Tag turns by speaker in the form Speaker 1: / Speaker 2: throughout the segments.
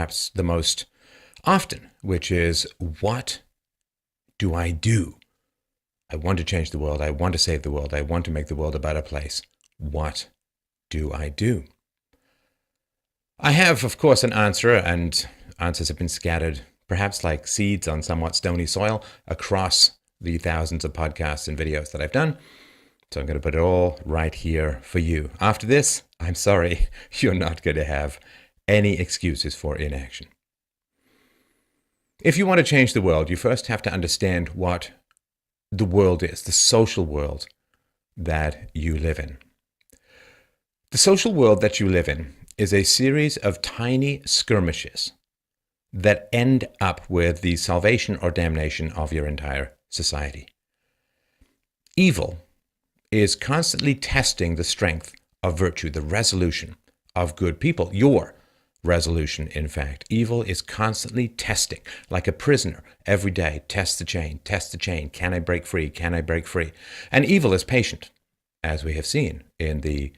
Speaker 1: perhaps the most often, which is, what do I do? I want to change the world. I want to save the world. I want to make the world a better place. What do I do? I have, of course, an answer, and answers have been scattered, perhaps like seeds on somewhat stony soil, across the thousands of podcasts and videos that I've done. So I'm going to put it all right here for you. After this, I'm sorry, you're not going to have any excuses for inaction. If you want to change the world, you first have to understand what the world is, the social world that you live in. The social world that you live in is a series of tiny skirmishes that end up with the salvation or damnation of your entire society. Evil is constantly testing the strength of virtue, the resolution of good people, your resolution, in fact. Evil is constantly testing, like a prisoner, every day. Test the chain, test the chain. Can I break free? Can I break free? And evil is patient, as we have seen in the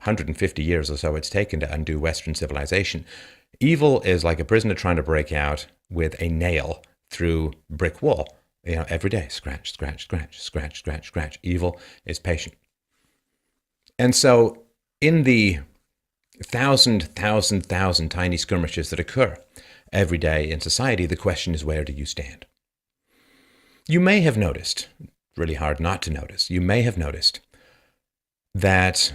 Speaker 1: 150 years or so it's taken to undo Western civilization. Evil is like a prisoner trying to break out with a nail through brick wall. Every day, scratch, scratch, scratch, scratch, scratch, scratch. Evil is patient. And so in the thousand tiny skirmishes that occur every day in society, the question is, where do you stand? You may have noticed, really hard not to notice, you may have noticed that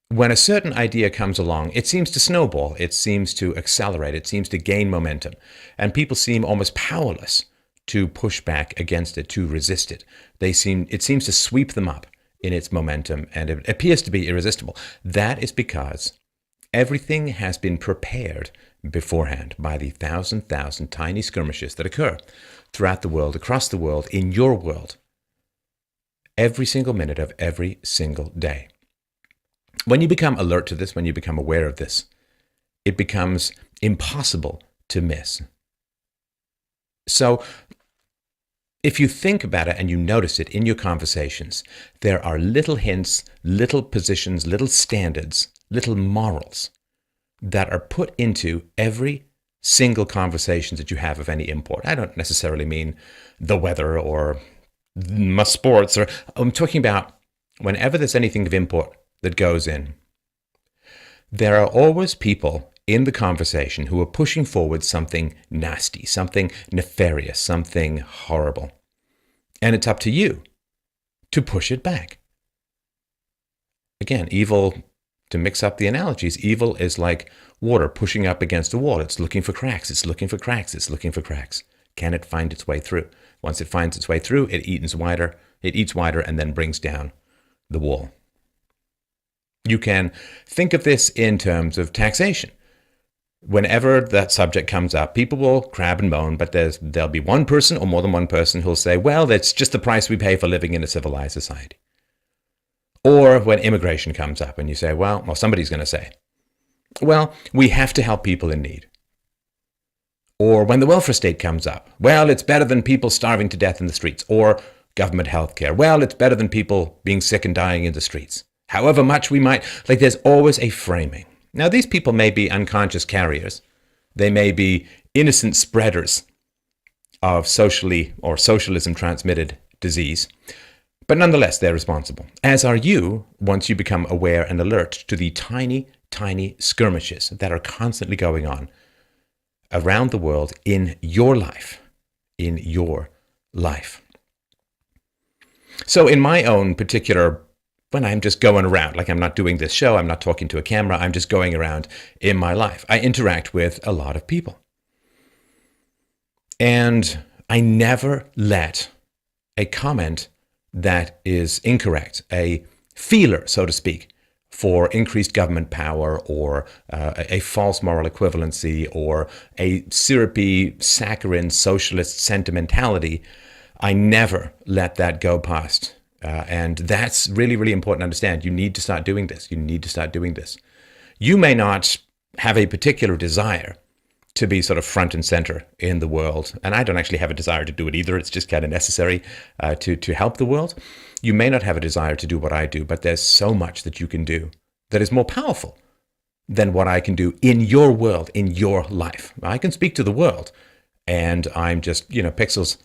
Speaker 1: when a certain idea comes along, it seems to snowball, it seems to accelerate, it seems to gain momentum, and people seem almost powerless to push back against it, to resist it. It seems to sweep them up in its momentum, and it appears to be irresistible. That is because everything has been prepared beforehand by the thousand tiny skirmishes that occur throughout the world, across the world, in your world, every single minute of every single day. When you become alert to this, when you become aware of this, it becomes impossible to miss. So if you think about it and you notice it in your conversations, there are little hints, little positions, little standards, little morals that are put into every single conversation that you have of any import. I don't necessarily mean the weather or sports, or I'm talking about whenever there's anything of import that goes in, there are always people in the conversation who are pushing forward something nasty, something nefarious, something horrible. And it's up to you to push it back. Again, evil, to mix up the analogies, evil is like water pushing up against a wall. It's looking for cracks, it's looking for cracks, it's looking for cracks. Can it find its way through? Once it finds its way through, it eats wider and then brings down the wall. You can think of this in terms of taxation. Whenever that subject comes up, people will crab and moan, but there'll be one person or more than one person who'll say, well, that's just the price we pay for living in a civilized society. Or when immigration comes up and you say, well, somebody's going to say, well, we have to help people in need. Or when the welfare state comes up, well, it's better than people starving to death in the streets. Or government health care, well, it's better than people being sick and dying in the streets. However much we might, there's always a framing. Now, these people may be unconscious carriers. They may be innocent spreaders of socialism transmitted disease. But nonetheless, they're responsible, as are you once you become aware and alert to the tiny skirmishes that are constantly going on around the world in your life. So in my own particular, when I'm just going around, like I'm not doing this show, I'm not talking to a camera, I'm just going around in my life, I interact with a lot of people. And I never let a comment that is incorrect, a feeler, so to speak, for increased government power or a false moral equivalency or a syrupy, saccharine socialist sentimentality, I never let that go past. And that's really, really important to understand. You need to start doing this. You may not have a particular desire to be sort of front and center in the world. And I don't actually have a desire to do it either. It's just kind of necessary to help the world. You may not have a desire to do what I do, but there's so much that you can do that is more powerful than what I can do in your world, in your life. I can speak to the world, and I'm just, pixels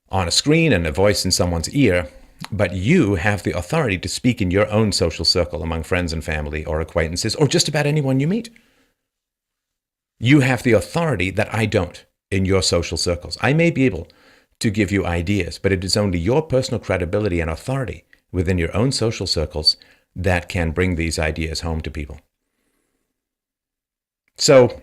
Speaker 1: on a screen and a voice in someone's ear, but you have the authority to speak in your own social circle among friends and family or acquaintances or just about anyone you meet. You have the authority that I don't in your social circles. I may be able to give you ideas, but it is only your personal credibility and authority within your own social circles that can bring these ideas home to people. So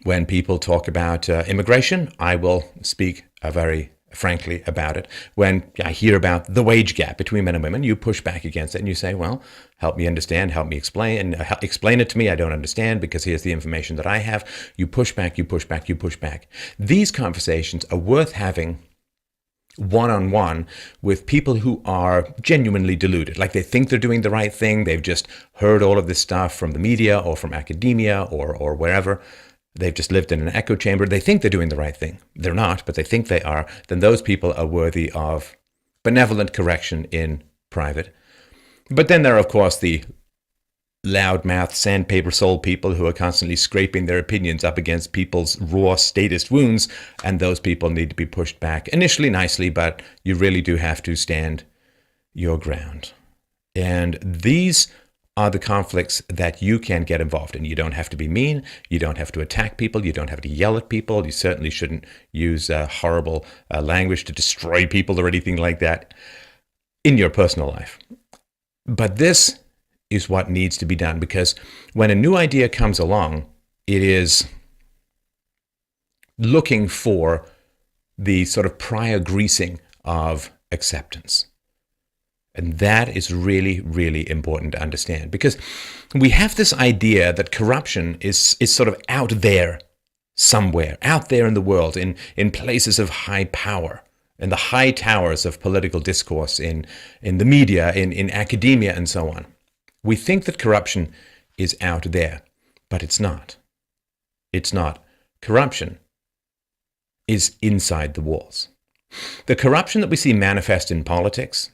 Speaker 1: when people talk about immigration, I will speak very frankly about it. When I hear about the wage gap between men and women, you push back against it and you say, well, help me understand, help me explain, and explain it to me. I don't understand because here's the information that I have. You push back, you push back, you push back. These conversations are worth having one-on-one with people who are genuinely deluded. Like they think they're doing the right thing. They've just heard all of this stuff from the media or from academia or wherever. They've just lived in an echo chamber. They think they're doing the right thing. They're not, but they think they are. Then those people are worthy of benevolent correction in private. But then there are, of course, the loudmouth, sandpaper-souled people who are constantly scraping their opinions up against people's raw statist wounds, and those people need to be pushed back. Initially nicely, but you really do have to stand your ground. And these are the conflicts that you can get involved in. You don't have to be mean. You don't have to attack people. You don't have to yell at people. You certainly shouldn't use horrible language to destroy people or anything like that in your personal life. But this is what needs to be done, because when a new idea comes along, it is looking for the sort of prior greasing of acceptance. And that is really, really important to understand, because we have this idea that corruption is sort of out there somewhere, out there in the world, in places of high power, in the high towers of political discourse, in the media, in academia, and so on. We think that corruption is out there, but it's not. It's not. Corruption is inside the walls. The corruption that we see manifest in politics,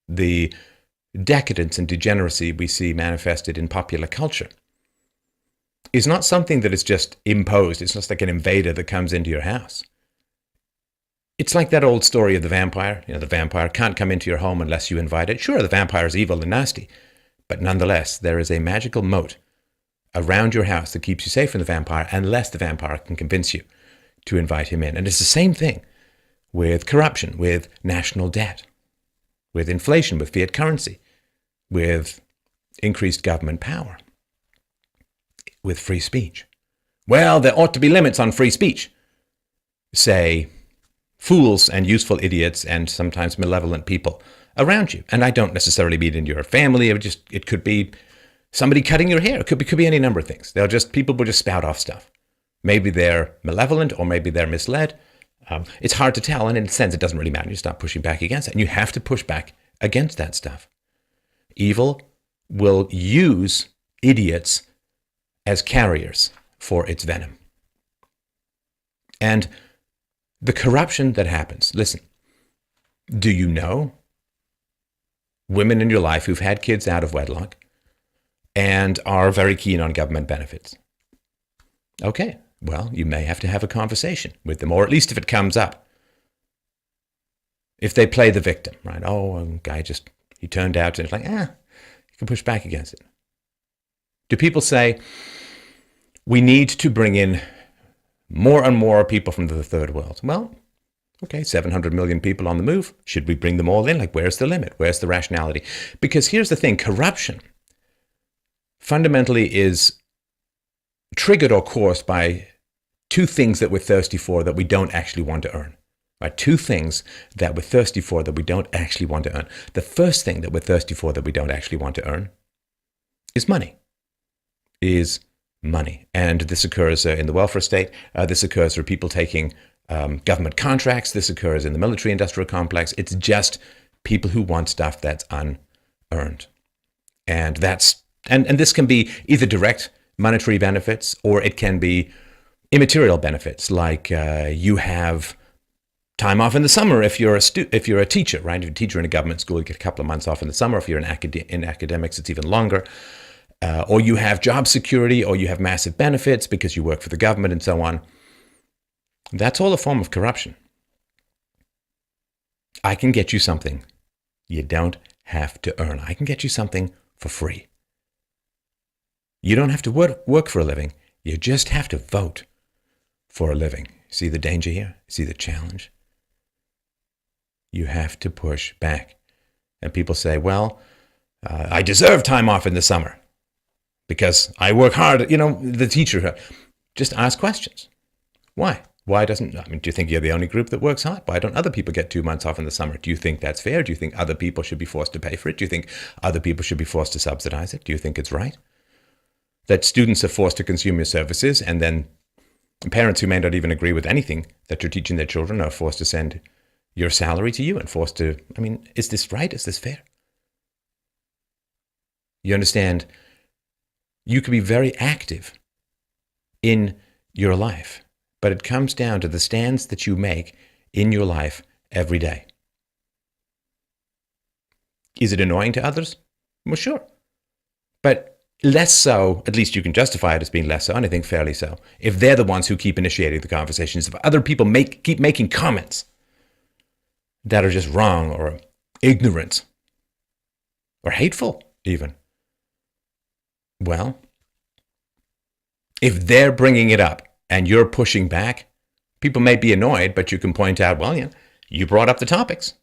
Speaker 1: the decadence and degeneracy we see manifested in popular culture, is not something that is just imposed. It's just like an invader that comes into your house. It's like that old story of the vampire. The vampire can't come into your home unless you invite it. Sure, the vampire is evil and nasty, but nonetheless, there is a magical moat around your house that keeps you safe from the vampire unless the vampire can convince you to invite him in. And it's the same thing with corruption, with national debt, with inflation, with fiat currency, with increased government power, with free speech. Well, there ought to be limits on free speech, say fools and useful idiots and sometimes malevolent people around you. And I don't necessarily mean in your family. It could be somebody cutting your hair. It could be any number of things. People will just spout off stuff. Maybe they're malevolent or maybe they're misled. It's hard to tell, and in a sense, it doesn't really matter. You start pushing back against it, and you have to push back against that stuff. Evil will use idiots as carriers for its venom. And the corruption that happens, listen, do you know women in your life who've had kids out of wedlock and are very keen on government benefits? Okay. Well, you may have to have a conversation with them, or at least if it comes up. If they play the victim, right? Oh, a guy he turned out, and it's like, you can push back against it. Do people say, we need to bring in more and more people from the third world? Well, okay, 700 million people on the move. Should we bring them all in? Like, where's the limit? Where's the rationality? Because here's the thing, corruption fundamentally is triggered or caused by two things that we're thirsty for that we don't actually want to earn. Right? Two things that we're thirsty for that we don't actually want to earn. The first thing that we're thirsty for that we don't actually want to earn is money. And this occurs in the welfare state. This occurs for people taking government contracts. This occurs in the military-industrial complex. It's just people who want stuff that's unearned. And this can be either direct monetary benefits, or it can be immaterial benefits, like you have time off in the summer if you're a teacher, right? If you're a teacher in a government school, you get a couple of months off in the summer. If you're in academics, it's even longer. or you have job security, or you have massive benefits because you work for the government and so on. That's all a form of corruption. I can get you something you don't have to earn. I can get you something for free. You don't have to work for a living. You just have to vote for a living. See the danger here? See the challenge? You have to push back. And people say, well, I deserve time off in the summer because I work hard. You know, the teacher, just ask questions. Why? Why doesn't, do you think you're the only group that works hard? Why don't other people get 2 months off in the summer? Do you think that's fair? Do you think other people should be forced to pay for it? Do you think other people should be forced to subsidize it? Do you think it's right that students are forced to consume your services, and then parents who may not even agree with anything that you're teaching their children are forced to send your salary to you and forced to, is this right? Is this fair? You understand, you could be very active in your life, but it comes down to the stands that you make in your life every day. Is it annoying to others? Well, sure. But less so, at least you can justify it as being less so, and I think fairly so, if they're the ones who keep initiating the conversations. If other people keep making comments that are just wrong or ignorant or hateful even, well, if they're bringing it up and you're pushing back, people may be annoyed, but you can point out, well, you brought up the topics.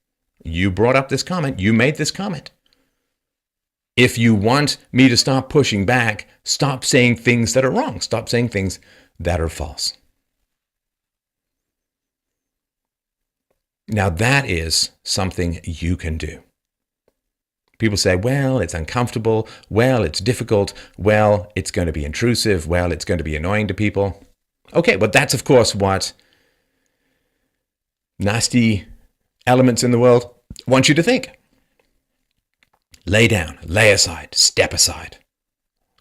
Speaker 1: You brought up this comment. You made this comment. If you want me to stop pushing back, stop saying things that are wrong. Stop saying things that are false. Now, that is something you can do. People say, well, it's uncomfortable. Well, it's difficult. Well, it's going to be intrusive. Well, it's going to be annoying to people. Okay, but that's, of course, what nasty elements in the world want you to think. Lay down, lay aside, step aside.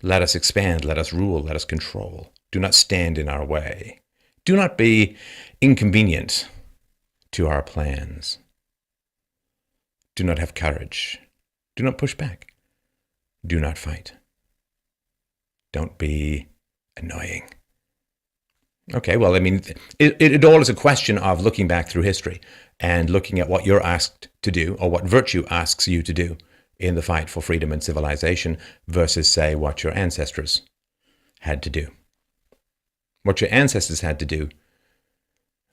Speaker 1: Let us expand, let us rule, let us control. Do not stand in our way. Do not be inconvenient to our plans. Do not have courage. Do not push back. Do not fight. Don't be annoying. Okay, well, it all is a question of looking back through history and looking at what you're asked to do, or what virtue asks you to do in the fight for freedom and civilization, versus, say, what your ancestors had to do. What your ancestors had to do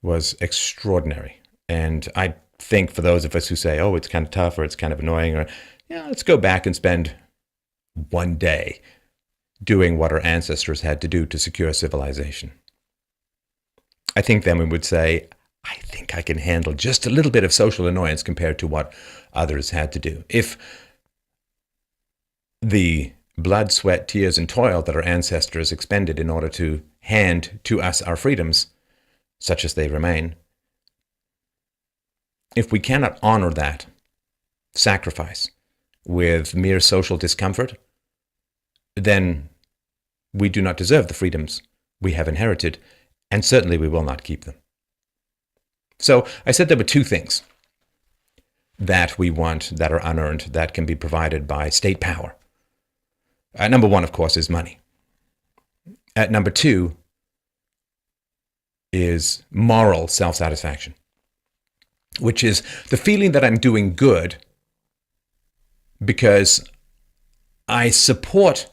Speaker 1: was extraordinary. And I think for those of us who say, oh, it's kind of tough, or it's kind of annoying, or, let's go back and spend one day doing what our ancestors had to do to secure civilization. I think then we would say, I think I can handle just a little bit of social annoyance compared to what others had to do. If the blood, sweat, tears, and toil that our ancestors expended in order to hand to us our freedoms, such as they remain, if we cannot honor that sacrifice with mere social discomfort, then we do not deserve the freedoms we have inherited, and certainly we will not keep them. So I said there were two things that we want that are unearned, that can be provided by state power. Number one, of course, is money. Number two is moral self-satisfaction, which is the feeling that I'm doing good because I support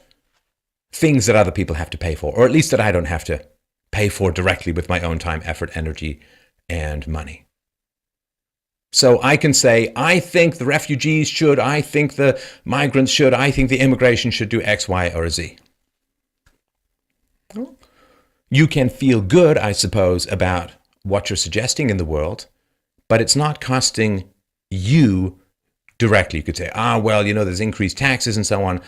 Speaker 1: things that other people have to pay for, or at least that I don't have to pay for directly with my own time, effort, energy, and money. So I can say, I think the refugees should, I think the migrants should, I think the immigration should do X, Y, or Z. You can feel good, I suppose, about what you're suggesting in the world, but it's not costing you directly. You could say, there's increased taxes and so on,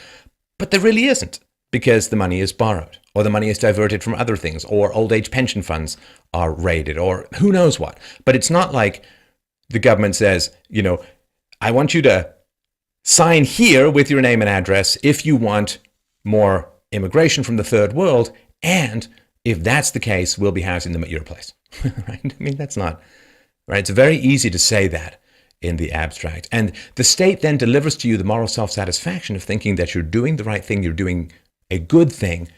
Speaker 1: but there really isn't, because the money is borrowed, or the money is diverted from other things, or old age pension funds are raided, or who knows what. But it's not like the government says, I want you to sign here with your name and address if you want more immigration from the third world, and if that's the case, we'll be housing them at your place. Right? That's not right. It's very easy to say that in the abstract. And the state then delivers to you the moral self-satisfaction of thinking that you're doing the right thing, you're doing a good thing,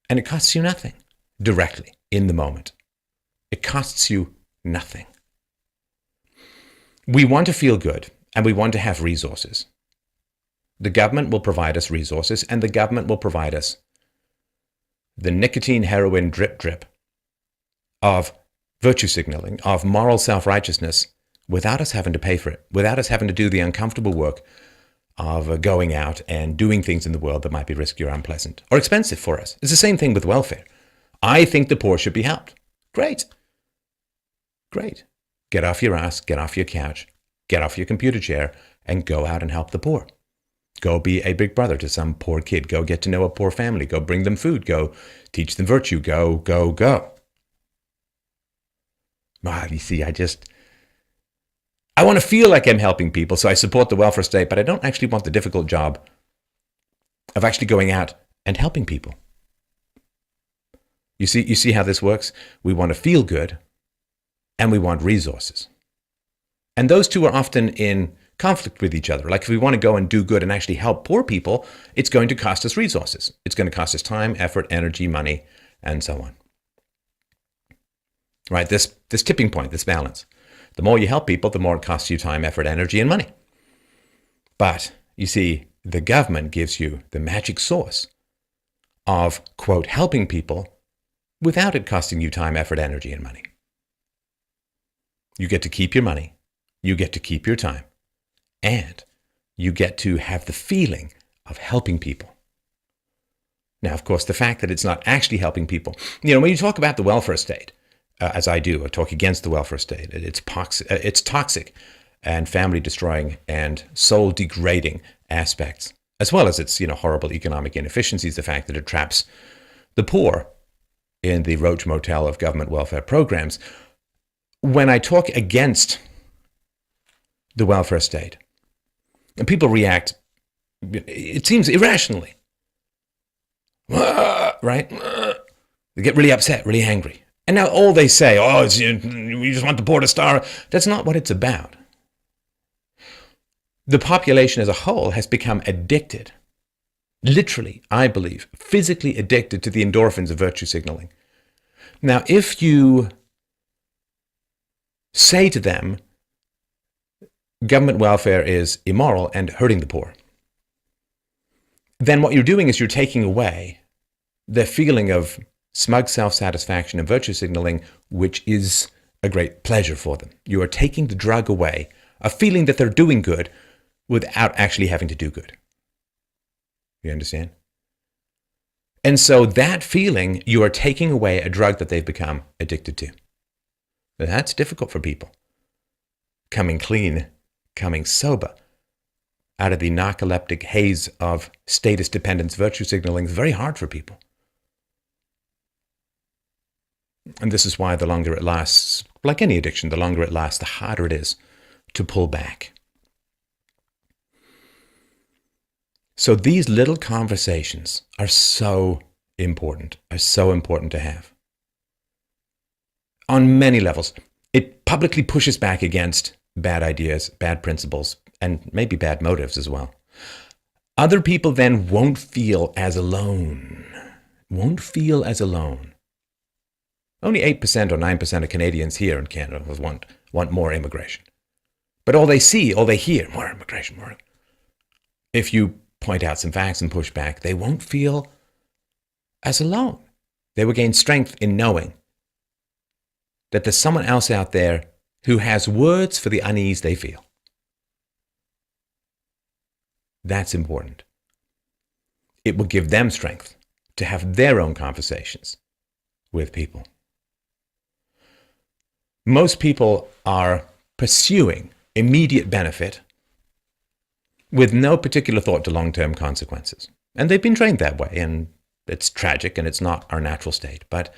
Speaker 1: and it costs you nothing directly in the moment. It costs you nothing. We want to feel good, and we want to have resources. The government will provide us resources, and the government will provide us the nicotine, heroin, drip of virtue signaling, of moral self-righteousness, without us having to pay for it, without us having to do the uncomfortable work of going out and doing things in the world that might be risky or unpleasant or expensive for us. It's the same thing with welfare. I think the poor should be helped. Great. Get off your ass, get off your couch, get off your computer chair, and go out and help the poor. Go be a big brother to some poor kid. Go get to know a poor family. Go bring them food. Go teach them virtue. Go. You see, I want to feel like I'm helping people, so I support the welfare state, but I don't actually want the difficult job of actually going out and helping people. You see how this works? We want to feel good, and we want resources. And those two are often in conflict with each other. Like if we want to go and do good and actually help poor people, it's going to cost us resources. It's going to cost us time, effort, energy, money, and so on. Right? This tipping point, this balance. The more you help people, the more it costs you time, effort, energy, and money. But you see, the government gives you the magic sauce of, quote, helping people without it costing you time, effort, energy, and money. You get to keep your money, you get to keep your time, and you get to have the feeling of helping people. Now, of course, the fact that it's not actually helping people, when you talk about the welfare state, as I do, I talk against the welfare state. It's toxic and family destroying and soul degrading aspects, as well as its horrible economic inefficiencies, the fact that it traps the poor in the roach motel of government welfare programs. When I talk against the welfare state, and people react, it seems irrationally, right? They get really upset, really angry. And now all they say, we just want the poor to starve. That's not what it's about. The population as a whole has become addicted, literally, I believe, physically addicted to the endorphins of virtue signaling. Now, if you say to them, government welfare is immoral and hurting the poor, then what you're doing is you're taking away the feeling of smug self-satisfaction and virtue signaling, which is a great pleasure for them. You are taking the drug away, a feeling that they're doing good without actually having to do good. You understand? And so that feeling, you are taking away a drug that they've become addicted to. That's difficult for people. Coming clean, coming sober, out of the narcoleptic haze of status dependence virtue signaling is very hard for people. And this is why the longer it lasts, like any addiction, the longer it lasts, the harder it is to pull back. So these little conversations are so important to have. On many levels, it publicly pushes back against bad ideas, bad principles, and maybe bad motives as well. Other people then won't feel as alone. Only 8% or 9% of Canadians here in Canada want more immigration. But all they see, all they hear, more immigration, more. If you point out some facts and push back, they won't feel as alone. They will gain strength in knowing that there's someone else out there who has words for the unease they feel. That's important. It will give them strength to have their own conversations with people. Most people are pursuing immediate benefit with no particular thought to long-term consequences. And they've been trained that way, and it's tragic, and it's not our natural state, but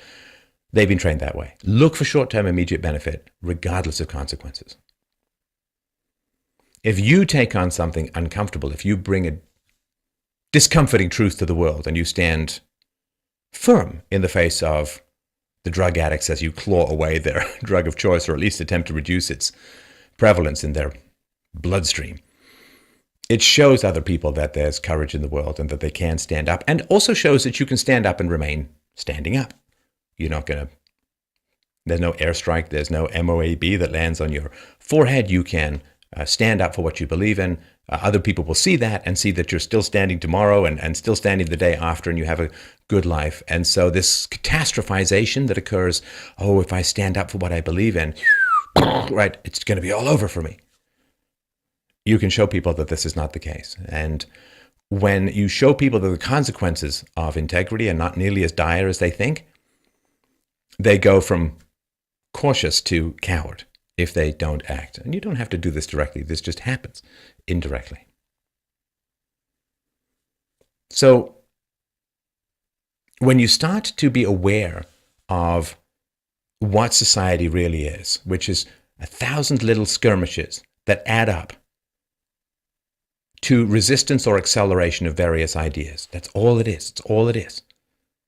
Speaker 1: they've been trained that way. Look for short-term immediate benefit, regardless of consequences. If you take on something uncomfortable, if you bring a discomforting truth to the world, and you stand firm in the face of the drug addicts as you claw away their drug of choice, or at least attempt to reduce its prevalence in their bloodstream. It shows other people that there's courage in the world and that they can stand up, and also shows that you can stand up and remain standing up. You're not going to, there's no airstrike, there's no MOAB that lands on your forehead. You can stand up for what you believe in. Other people will see that and see that you're still standing tomorrow and still standing the day after, and you have a good life. And so this catastrophization that occurs, oh, if I stand up for what I believe in, right, it's going to be all over for me. You can show people that this is not the case. And when you show people that the consequences of integrity are not nearly as dire as they think, they go from cautious to coward if they don't act. And you don't have to do this directly. This just happens indirectly. So when you start to be aware of what society really is, which is 1,000 little skirmishes that add up to resistance or acceleration of various ideas. That's all it is. It's all it is.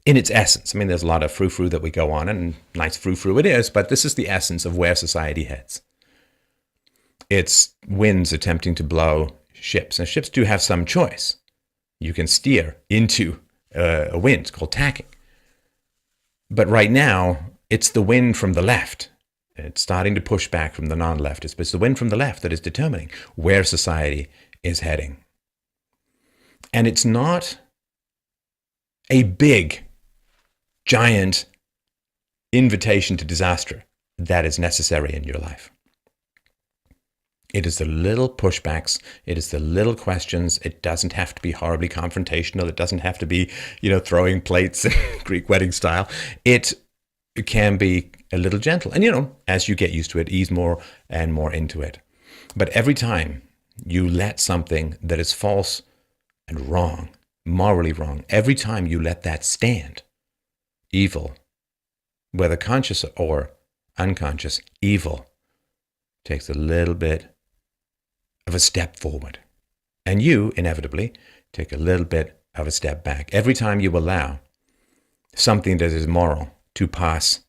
Speaker 1: In its essence. I mean, there's a lot of frou-frou that we go on, and nice frou-frou it is, but this is the essence of where society heads. It's winds attempting to blow ships. And ships do have some choice. You can steer into a wind called tacking. But right now, it's the wind from the left. It's starting to push back from the non-leftists, but it's the wind from the left that is determining where society is heading. And it's not a big, giant invitation to disaster that is necessary in your life. It is the little pushbacks. It is the little questions. It doesn't have to be horribly confrontational. It doesn't have to be, throwing plates Greek wedding style. It can be a little gentle. And, as you get used to it, ease more and more into it. But every time you let something that is false and wrong, morally wrong, every time you let that stand, evil, whether conscious or unconscious, evil takes a little bit of a step forward. And you, inevitably, take a little bit of a step back. Every time you allow something that is moral to pass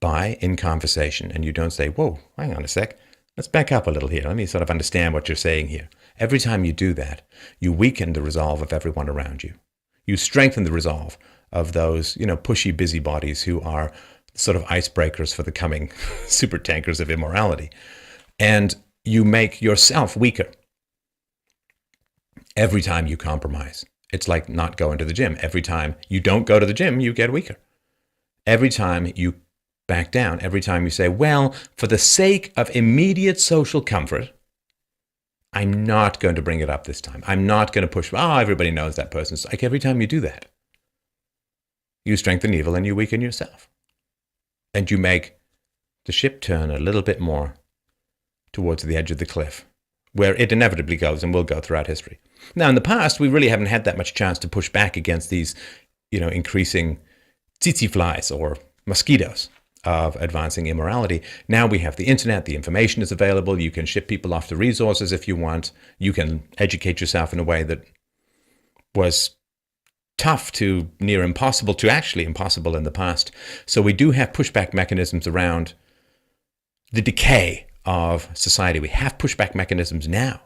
Speaker 1: by in conversation, and you don't say, whoa, hang on a sec, let's back up a little here. Let me sort of understand what you're saying here. Every time you do that, you weaken the resolve of everyone around you. You strengthen the resolve of those, pushy busybodies who are sort of icebreakers for the coming super tankers of immorality. And you make yourself weaker every time you compromise. It's like not going to the gym. Every time you don't go to the gym, you get weaker. Every time you back down, every time you say, well, for the sake of immediate social comfort, I'm not going to bring it up this time. I'm not going to push, everybody knows that person's like. Every time you do that, you strengthen evil and you weaken yourself. And you make the ship turn a little bit more towards the edge of the cliff, where it inevitably goes and will go throughout history. Now, in the past, we really haven't had that much chance to push back against these, increasing tsetse flies or mosquitoes of advancing immorality. Now we have the internet, the information is available, you can ship people off to resources if you want, you can educate yourself in a way that was tough to near impossible to actually impossible in the past. So we do have pushback mechanisms around the decay of society. We have pushback mechanisms now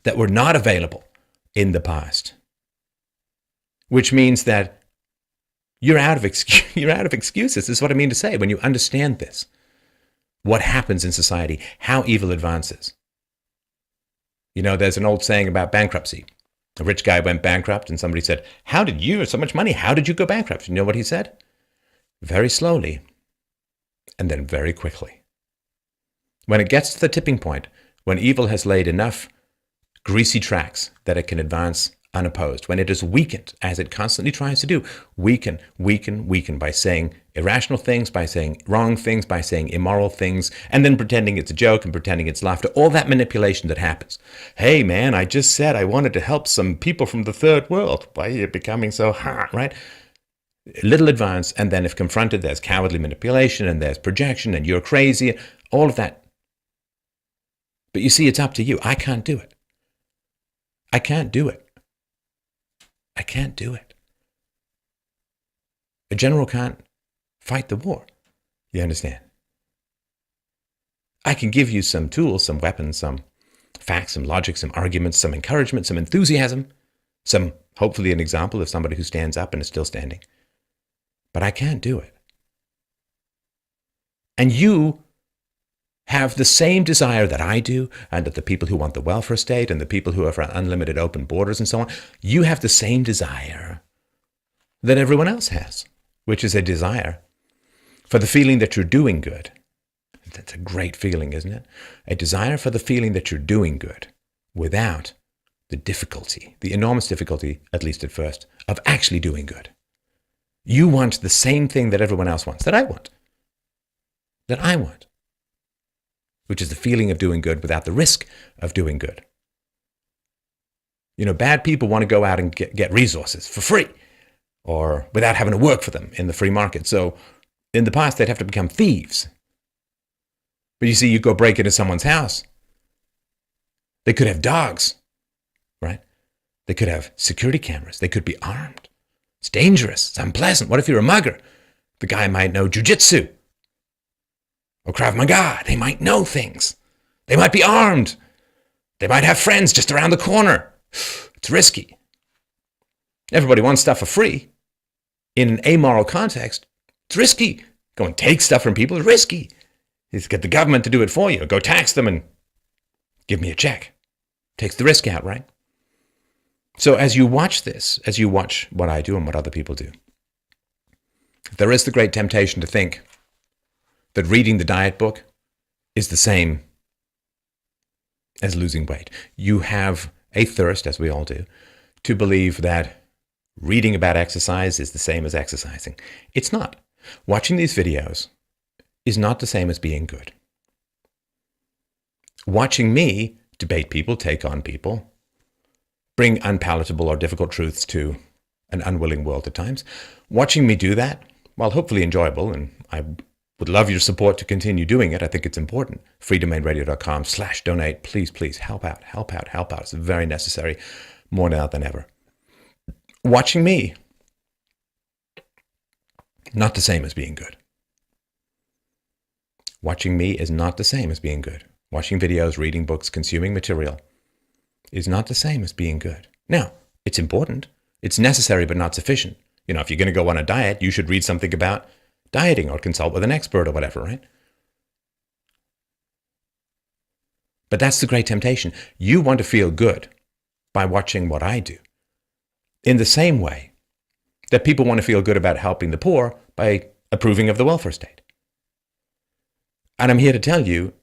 Speaker 1: that were not available in the past, which means that you're out of excuses. This is what I mean to say. When you understand this, what happens in society, how evil advances. There's an old saying about bankruptcy. A rich guy went bankrupt and somebody said, how did you have so much money? How did you go bankrupt? You know what he said? Very slowly and then very quickly. When it gets to the tipping point, when evil has laid enough greasy tracks that it can advance unopposed, when it is weakened, as it constantly tries to do, weaken by saying irrational things, by saying wrong things, by saying immoral things, and then pretending it's a joke and pretending it's laughter, all that manipulation that happens. Hey man, I just said I wanted to help some people from the third world. Why are you becoming so hot, right? Little advance, and then if confronted, there's cowardly manipulation, and there's projection, and you're crazy, all of that. But you see, it's up to you. I can't do it. I can't do it. I can't do it. A general can't fight the war. You understand? I can give you some tools, some weapons, some facts, some logic, some arguments, some encouragement, some enthusiasm, some, hopefully, an example of somebody who stands up and is still standing. But I can't do it. And you have the same desire that I do, and that the people who want the welfare state and the people who are for unlimited open borders and so on, you have the same desire that everyone else has, which is a desire for the feeling that you're doing good. That's a great feeling, isn't it? A desire for the feeling that you're doing good without the difficulty, the enormous difficulty, at least at first, of actually doing good. You want the same thing that everyone else wants, that I want, which is the feeling of doing good without the risk of doing good. You know, bad people want to go out and get resources for free or without having to work for them in the free market. So in the past, they'd have to become thieves. But you see, you go break into someone's house. They could have dogs, right? They could have security cameras. They could be armed. It's dangerous. It's unpleasant. What if you're a mugger? The guy might know jujitsu or Krav Maga. They might know things. They might be armed. They might have friends just around the corner. It's risky. Everybody wants stuff for free. In an amoral context, it's risky. Go and take stuff from people is risky. Is get the government to do it for you. Go tax them and give me a check. Takes the risk out, right? So as you watch this, as you watch what I do and what other people do, there is the great temptation to think that reading the diet book is the same as losing weight. You have a thirst, as we all do, to believe that reading about exercise is the same as exercising. It's not. Watching these videos is not the same as being good. Watching me debate people, take on people, bring unpalatable or difficult truths to an unwilling world at times. Watching me do that, while hopefully enjoyable, and I would love your support to continue doing it. I think it's important. freedomainradio.com/donate. Please help out. It's very necessary, more now than ever. Watching me, not the same as being good. Watching me is not the same as being good. Watching videos, reading books, consuming material is not the same as being good. Now, it's important. It's necessary, but not sufficient. You know, if you're going to go on a diet, you should read something about dieting or consult with an expert or whatever, right? But that's the great temptation. You want to feel good by watching what I do. In the same way that people want to feel good about helping the poor by approving of the welfare state. And I'm here to tell you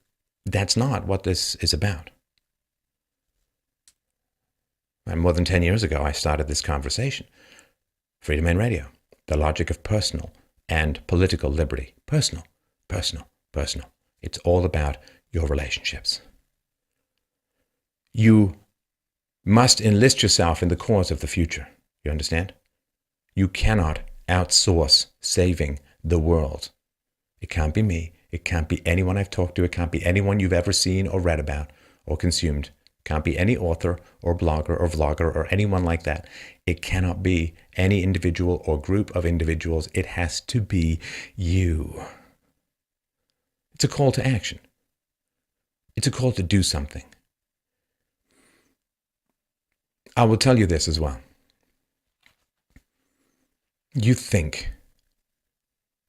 Speaker 1: that's not what this is about. And more than 10 years ago, I started this conversation. Free Domain Radio, the logic of personal and political liberty. Personal. It's all about your relationships. You must enlist yourself in the cause of the future. You understand? You cannot outsource saving the world. It can't be me. It can't be anyone I've talked to. It can't be anyone you've ever seen or read about or consumed. It can't be any author or blogger or vlogger or anyone like that. It cannot be any individual or group of individuals. It has to be you. It's a call to action. It's a call to do something. I will tell you this as well. You think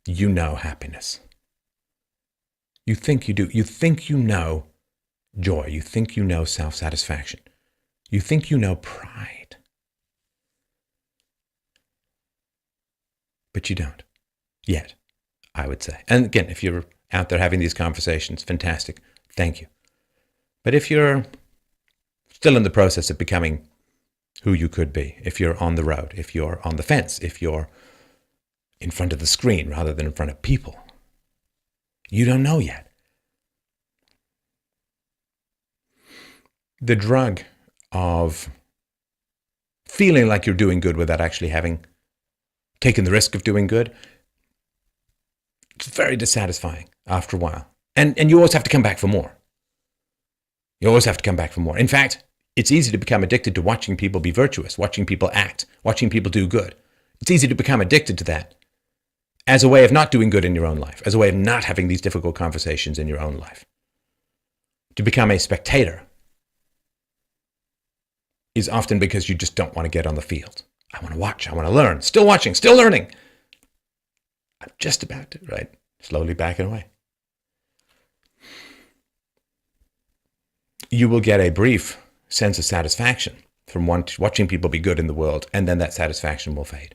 Speaker 1: you know happiness. You think you do. You think you know joy. You think you know self-satisfaction. You think you know pride. But you don't. Yet, I would say. And again, if you're out there having these conversations, fantastic. Thank you. But if you're still in the process of becoming who you could be, if you're on the road, if you're on the fence, if you're in front of the screen rather than in front of people, you don't know yet. The drug of feeling like you're doing good without actually having taken the risk of doing good, it's very dissatisfying after a while. And you always have to come back for more. You always have to come back for more. In fact, it's easy to become addicted to watching people be virtuous, watching people act, watching people do good. It's easy to become addicted to that as a way of not doing good in your own life, as a way of not having these difficult conversations in your own life. To become a spectator is often because you just don't want to get on the field. I want to watch, I want to learn, still watching, still learning. I'm just about to, right? Slowly backing away. You will get a brief sense of satisfaction from watching people be good in the world, and then that satisfaction will fade.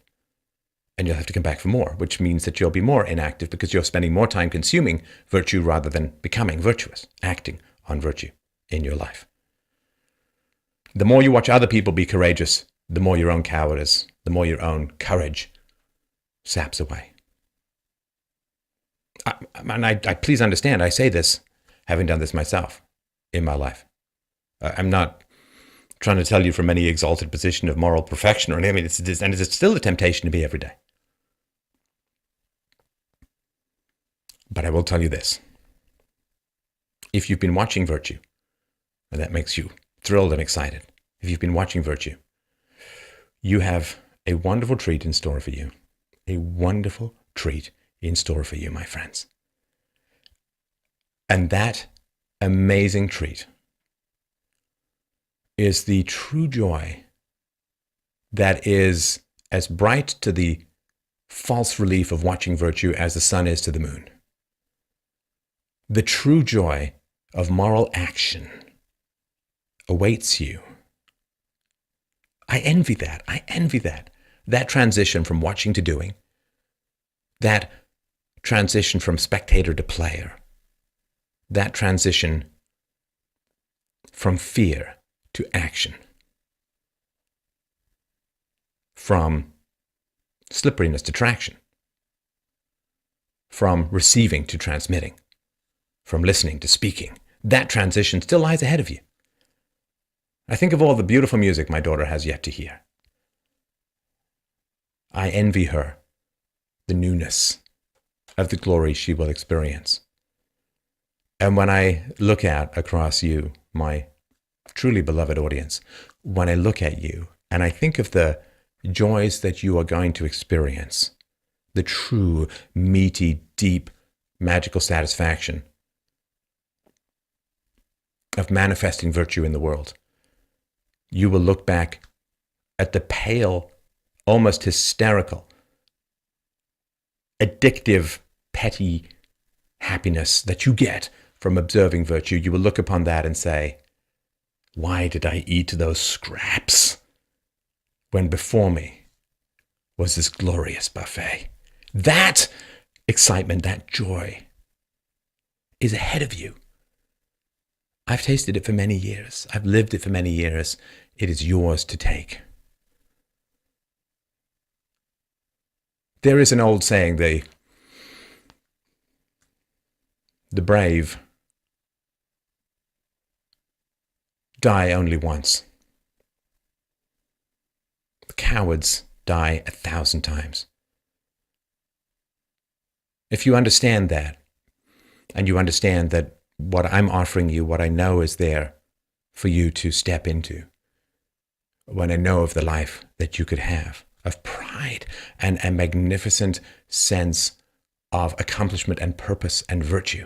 Speaker 1: And you'll have to come back for more, which means that you'll be more inactive because you're spending more time consuming virtue rather than becoming virtuous, acting on virtue in your life. The more you watch other people be courageous, the more your own cowardice, the more your own courage saps away. I please understand, I say this, having done this myself in my life. I'm not trying to tell you from any exalted position of moral perfection or anything. And it's still a temptation to be every day. But I will tell you this. If you've been watching virtue, and that makes you thrilled and excited, if you've been watching virtue, you have a wonderful treat in store for you. A wonderful treat in store for you, my friends. And that amazing treat is the true joy that is as bright to the false relief of watching virtue as the sun is to the moon. The true joy of moral action awaits you. I envy that. I envy that. That transition from watching to doing, that transition from spectator to player, that transition from fear to action, from slipperiness to traction, from receiving to transmitting, from listening to speaking. That transition still lies ahead of you. I think of all the beautiful music my daughter has yet to hear. I envy her the newness of the glory she will experience. And when I look out across you, my truly beloved audience, when I look at you and I think of the joys that you are going to experience, the true, meaty, deep, magical satisfaction of manifesting virtue in the world, you will look back at the pale, almost hysterical, addictive, petty happiness that you get from observing virtue. You will look upon that and say, why did I eat those scraps when before me was this glorious buffet? That excitement, that joy is ahead of you. I've tasted it for many years. I've lived it for many years. It is yours to take. There is an old saying, the brave die only once. The cowards die 1,000 times. If you understand that, and you understand that what I'm offering you, what I know is there for you to step into, when I know of the life that you could have, of pride and a magnificent sense of accomplishment and purpose and virtue,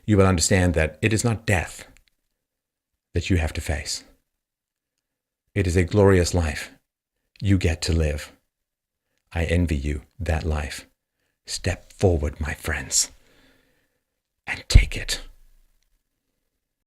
Speaker 1: you will understand that it is not death that you have to face. It is a glorious life you get to live. I envy you that life. Step forward, my friends, and take it.